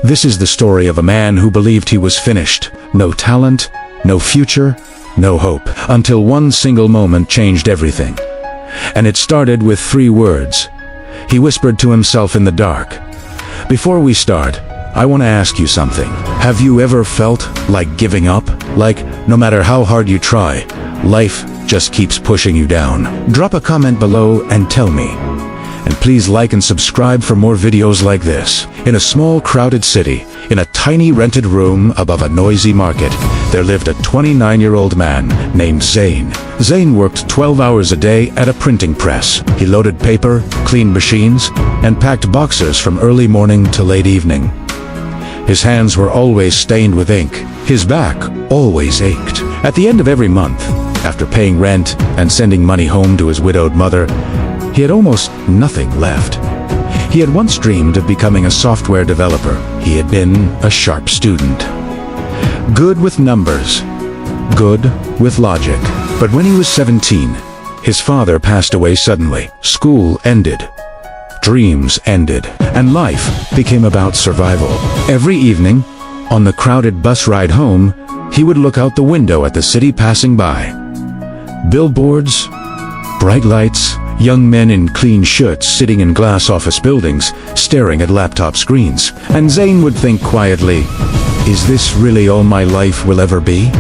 This is the story of a man who believed he was finished. No talent, no future, no hope. Until one single moment changed everything. And it started with 3 words. He whispered to himself in the dark. Before we start, I want to ask you something. Have you ever felt like giving up? Like, no matter how hard you try, life just keeps pushing you down? Drop a comment below and tell me. And please like and subscribe for more videos like this. In a small crowded city, in a tiny rented room above a noisy market, there lived a 29-year-old man named Zane. Zane worked 12 hours a day at a printing press. He loaded paper, cleaned machines, and packed boxes from early morning to late evening. His hands were always stained with ink. His back always ached. At the end of every month, after paying rent and sending money home to his widowed mother, he had almost nothing left. He had once dreamed of becoming a software developer. He had been a sharp student. Good with numbers. Good with logic. But when he was 17, his father passed away suddenly. School ended. Dreams ended, and life became about survival. Every evening, on the crowded bus ride home, he would look out the window at the city passing by. Billboards, bright lights, young men in clean shirts sitting in glass office buildings, staring at laptop screens. And Zane would think quietly, is this really all my life will ever be?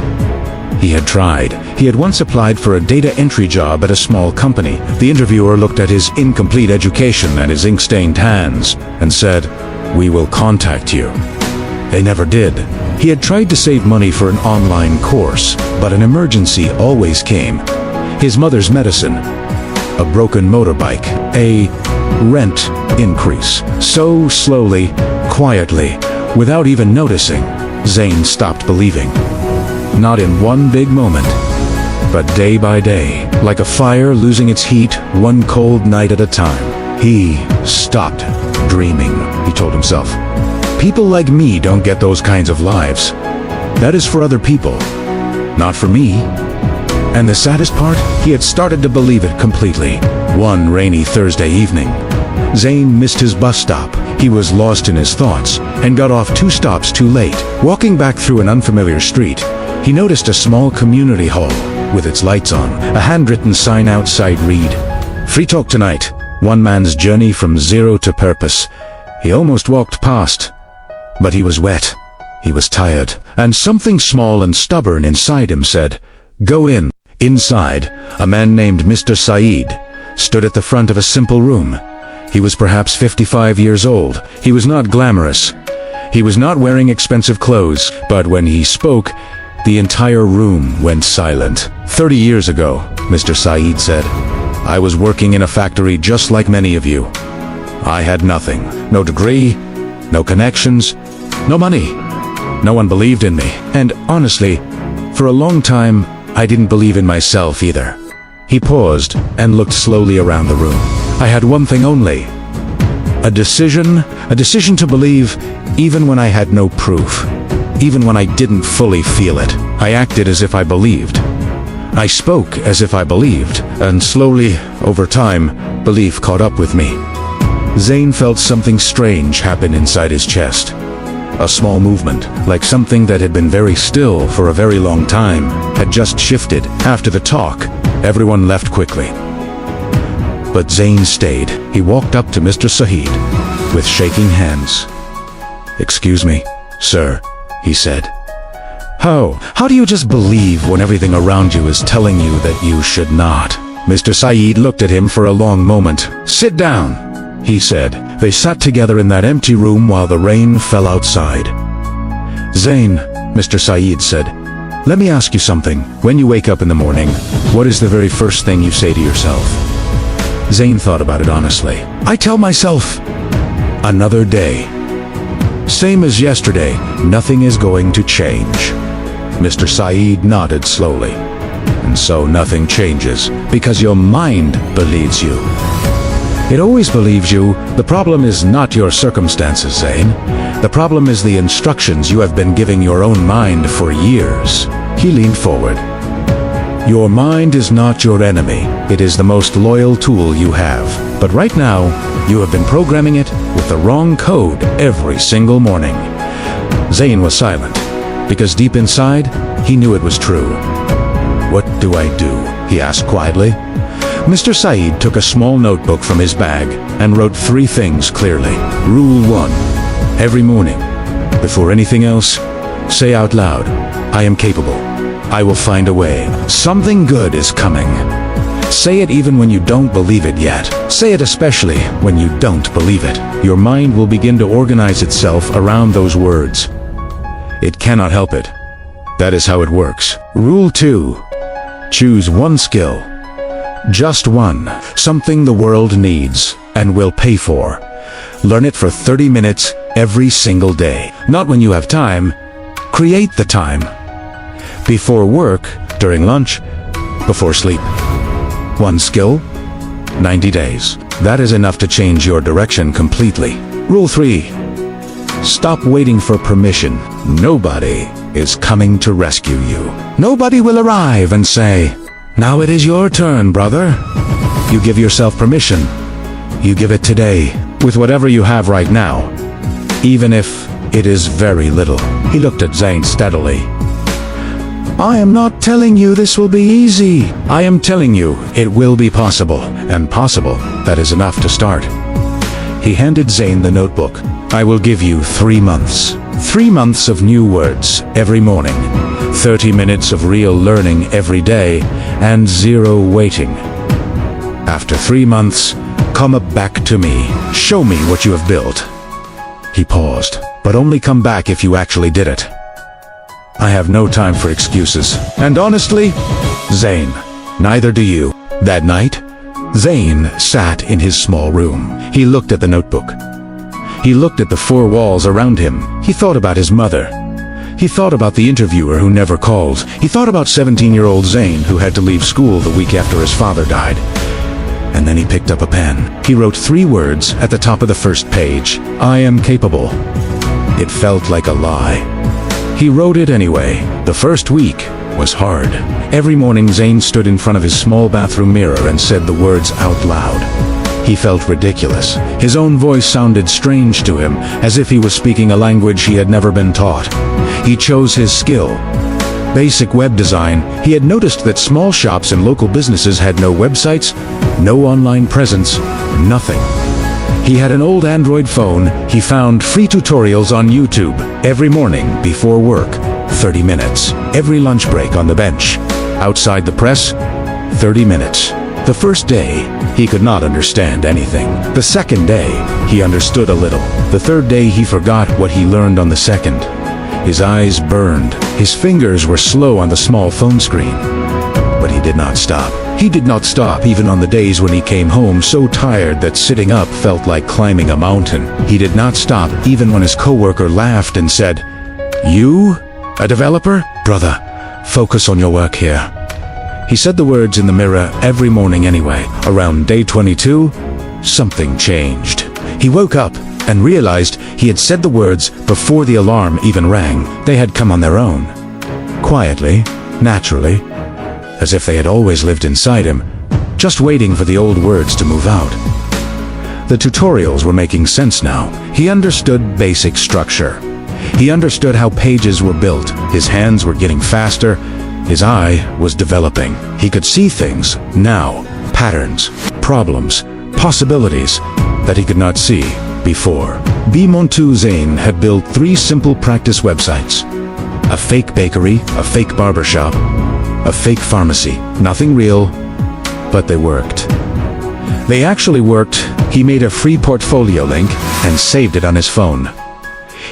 He had tried. He had once applied for a data entry job at a small company. The interviewer looked at his incomplete education and his ink-stained hands and said, "We will contact you." They never did. He had tried to save money for an online course, but an emergency always came. His mother's medicine, a broken motorbike, a rent increase. So slowly, quietly, without even noticing, Zane stopped believing. Not in one big moment, but day by day, like a fire losing its heat, one cold night at a time. He stopped dreaming, he told himself. People like me don't get those kinds of lives. That is for other people, not for me. And the saddest part, he had started to believe it completely. One rainy Thursday evening, Zane missed his bus stop. He was lost in his thoughts and got off 2 stops too late. Walking back through an unfamiliar street, he noticed a small community hall with its lights on. A handwritten sign outside read, "Free talk tonight. One man's journey from zero to purpose." He almost walked past, but he was wet. He was tired, and something small and stubborn inside him said, "Go in." Inside, a man named Mr. Saeed stood at the front of a simple room. He was perhaps 55 years old. He was not glamorous. He was not wearing expensive clothes, but when he spoke, the entire room went silent. 30 years ago, Mr. Saeed said, I was working in a factory just like many of you. I had nothing. No degree, no connections, no money. No one believed in me. And honestly, for a long time, I didn't believe in myself either. He paused and looked slowly around the room. I had one thing only. A decision to believe even when I had no proof. Even when I didn't fully feel it. I acted as if I believed. I spoke as if I believed, and slowly, over time, belief caught up with me. Zane felt something strange happen inside his chest. A small movement, like something that had been very still for a very long time, had just shifted. After the talk, everyone left quickly. But Zane stayed. He walked up to Mr. Saeed with shaking hands. "Excuse me, sir," he said. How do you just believe when everything around you is telling you that you should not?" Mr. Saeed looked at him for a long moment. "Sit down," he said. They sat together in that empty room while the rain fell outside. "Zane," Mr. Saeed said, "let me ask you something. When you wake up in the morning, what is the very first thing you say to yourself?" Zane thought about it honestly. "I tell myself, another day. Same as yesterday, nothing is going to change." Mr. Saeed nodded slowly. "And so nothing changes, because your mind believes you. It always believes you. The problem is not your circumstances, Zane. The problem is the instructions you have been giving your own mind for years." He leaned forward. "Your mind is not your enemy. It is the most loyal tool you have. But right now, You have been programming it with the wrong code every single morning. Zain was silent, because deep inside, he knew it was true. What do I do? He asked quietly. Mr. Saeed took a small notebook from his bag and wrote 3 things clearly. Rule 1. Every morning, before anything else, say out loud, I am capable. I will find a way. Something good is coming. Say it even when you don't believe it yet. Say it especially when you don't believe it. Your mind will begin to organize itself around those words. It cannot help it. That is how it works. Rule 2. Choose one skill. Just one. Something the world needs and will pay for. Learn it for 30 minutes every single day. Not when you have time. Create the time. Before work, during lunch, before sleep. One skill, 90 days. That is enough to change your direction completely. Rule 3. Stop waiting for permission. Nobody is coming to rescue you. Nobody will arrive and say, now it is your turn, brother. You give yourself permission. You give it today, with whatever you have right now, even if it is very little. He looked at Zain steadily. I am not telling you this will be easy. I am telling you it will be possible, and possible, that is enough to start. He handed Zain the notebook. I will give you 3 months. 3 months of new words every morning. 30 minutes of real learning every day, and 0 waiting. After 3 months, come back to me. Show me what you have built. He paused. But only come back if you actually did it. I have no time for excuses. And honestly, Zain, neither do you. That night, Zain sat in his small room. He looked at the notebook. He looked at the 4 walls around him. He thought about his mother. He thought about the interviewer who never called. He thought about 17-year-old Zain who had to leave school the week after his father died. And then he picked up a pen. He wrote 3 words at the top of the first page. I am capable. It felt like a lie. He wrote it anyway. The first week was hard. Every morning Zain stood in front of his small bathroom mirror and said the words out loud. He felt ridiculous. His own voice sounded strange to him, as if he was speaking a language he had never been taught. He chose his skill. Basic web design. He had noticed that small shops and local businesses had no websites, no online presence, nothing. He had an old Android phone. He found free tutorials on YouTube every morning before work, 30 minutes. Every lunch break on the bench. Outside the press, 30 minutes. The first day, he could not understand anything. The second day, he understood a little. The third day, he forgot what he learned on the second. His eyes burned. His fingers were slow on the small phone screen. But he did not stop. He did not stop even on the days when he came home so tired that sitting up felt like climbing a mountain. He did not stop even when his coworker laughed and said, You? A developer? Brother, focus on your work here. He said the words in the mirror every morning anyway. Around day 22, something changed. He woke up and realized he had said the words before the alarm even rang. They had come on their own. Quietly, naturally, as if they had always lived inside him, just waiting for the old words to move out. The tutorials were making sense now. He understood basic structure. He understood how pages were built. His hands were getting faster. His eye was developing. He could see things now, patterns, problems, possibilities that he could not see before. Montu Zain had built 3 simple practice websites. A fake bakery, a fake barbershop, a fake pharmacy. Nothing real, but they worked. They actually worked. He made a free portfolio link and saved it on his phone.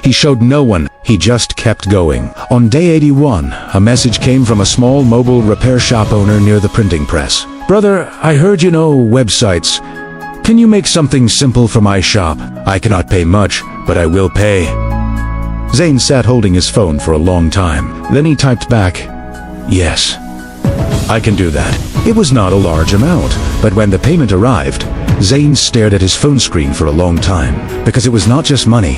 He showed no one. He just kept going. On day 81, a message came from a small mobile repair shop owner near the printing press. Brother, I heard you know websites. Can you make something simple for my shop? I cannot pay much, but I will pay. Zain sat holding his phone for a long time. Then he typed back, Yes, I can do that. It was not a large amount, but when the payment arrived, Zain stared at his phone screen for a long time, because it was not just money.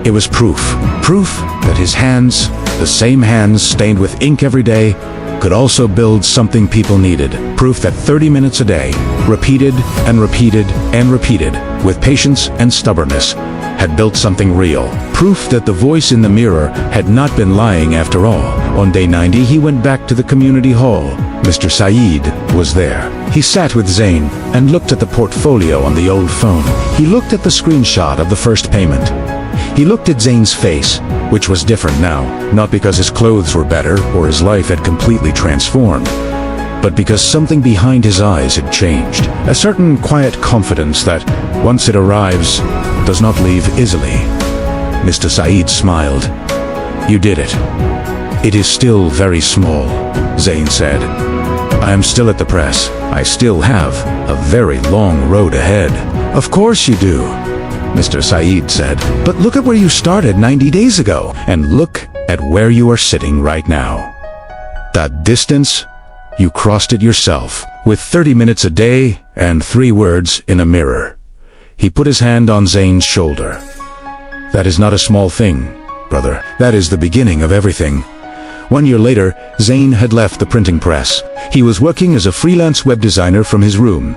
It was proof. Proof that his hands, the same hands stained with ink every day, could also build something people needed. Proof that 30 minutes a day, repeated and repeated and repeated, with patience and stubbornness, had built something real. Proof that the voice in the mirror had not been lying after all. On day 90, he went back to the community hall. Mr. Saeed was there. He sat with Zain and looked at the portfolio on the old phone. He looked at the screenshot of the first payment. He looked at Zain's face, which was different now, not because his clothes were better or his life had completely transformed, but because something behind his eyes had changed. A certain quiet confidence that, once it arrives, does not leave easily. Mr. Saeed smiled. "You did it. It is still very small," Zain said. "I am still at the press. I still have a very long road ahead." "Of course you do," Mr. Saeed said. "But look at where you started 90 days ago, and look at where you are sitting right now. That distance, you crossed it yourself, with 30 minutes a day and 3 words in a mirror." He put his hand on Zain's shoulder. "That is not a small thing, brother. That is the beginning of everything." 1 year later, Zain had left the printing press. He was working as a freelance web designer from his room,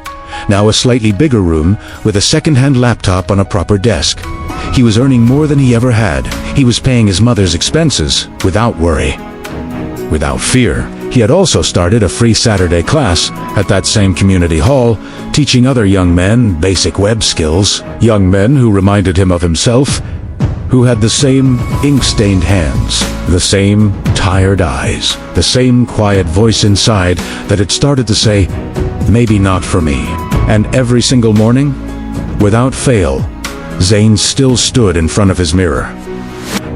now a slightly bigger room with a second-hand laptop on a proper desk. He was earning more than he ever had. He was paying his mother's expenses without worry, without fear. He had also started a free Saturday class at that same community hall, teaching other young men basic web skills, young men who reminded him of himself, who had the same ink-stained hands, the same tired eyes, the same quiet voice inside that had started to say, "Maybe not for me." And every single morning, without fail, Zain still stood in front of his mirror.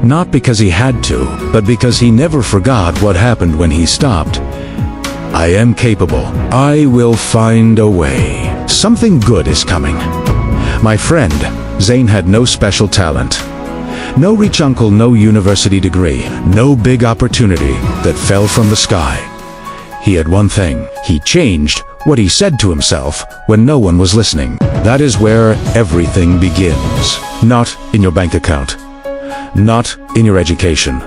Not because he had to, but because he never forgot what happened when he stopped. "I am capable. I will find a way. Something good is coming." My friend, Zain had no special talent. No rich uncle, no university degree, no big opportunity that fell from the sky. He had one thing. He changed what he said to himself when no one was listening. That is where everything begins. Not in your bank account. Not in your education.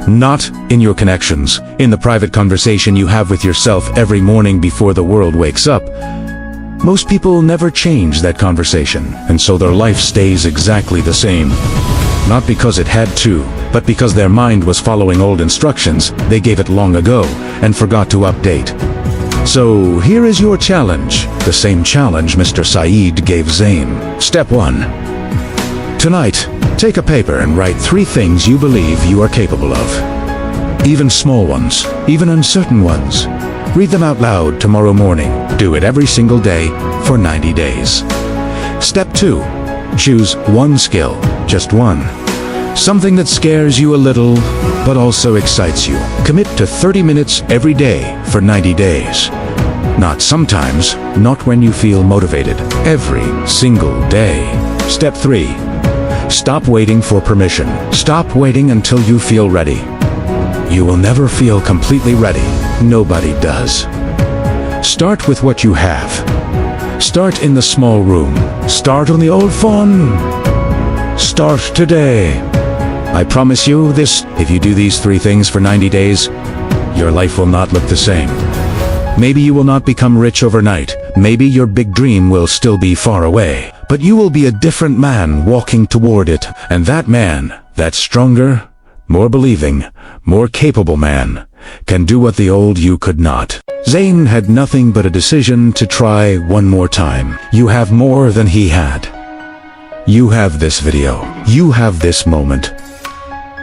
Not in your connections. In the private conversation you have with yourself every morning before the world wakes up. Most people never change that conversation, and so their life stays exactly the same. Not because it had to, but because their mind was following old instructions they gave it long ago and forgot to update. So here is your challenge, the same challenge Mr. Saeed gave Zain. Step 1. Tonight, take a paper and write 3 things you believe you are capable of. Even small ones, even uncertain ones. Read them out loud tomorrow morning. Do it every single day for 90 days. Step 2. Choose one skill, just one. Something that scares you a little, but also excites you. Commit to 30 minutes every day for 90 days. Not sometimes, not when you feel motivated. Every single day. Step 3. Stop waiting for permission. Stop waiting until you feel ready. You will never feel completely ready. Nobody does. Start with what you have. Start in the small room. Start on the old phone. Start today. I promise you this, if you do these 3 things for 90 days, your life will not look the same. Maybe you will not become rich overnight. Maybe your big dream will still be far away. But you will be a different man walking toward it. And that man, that stronger, more believing, more capable man, can do what the old you could not. Zain had nothing but a decision to try one more time. You have more than he had. You have this video. You have this moment.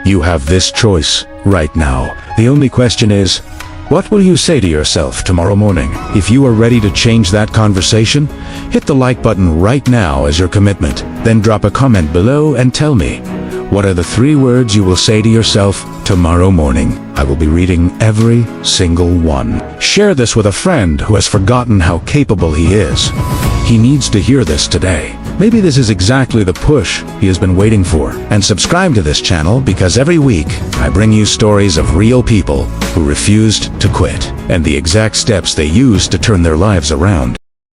You have this choice right now. The only question is, what will you say to yourself tomorrow morning? If you are ready to change that conversation, hit the like button right now as your commitment. Then drop a comment below and tell me, what are the 3 words you will say to yourself tomorrow morning? I will be reading every single one. Share this with a friend who has forgotten how capable he is. He needs to hear this today. Maybe this is exactly the push he has been waiting for. And subscribe to this channel because every week I bring you stories of real people who refused to quit and the exact steps they used to turn their lives around.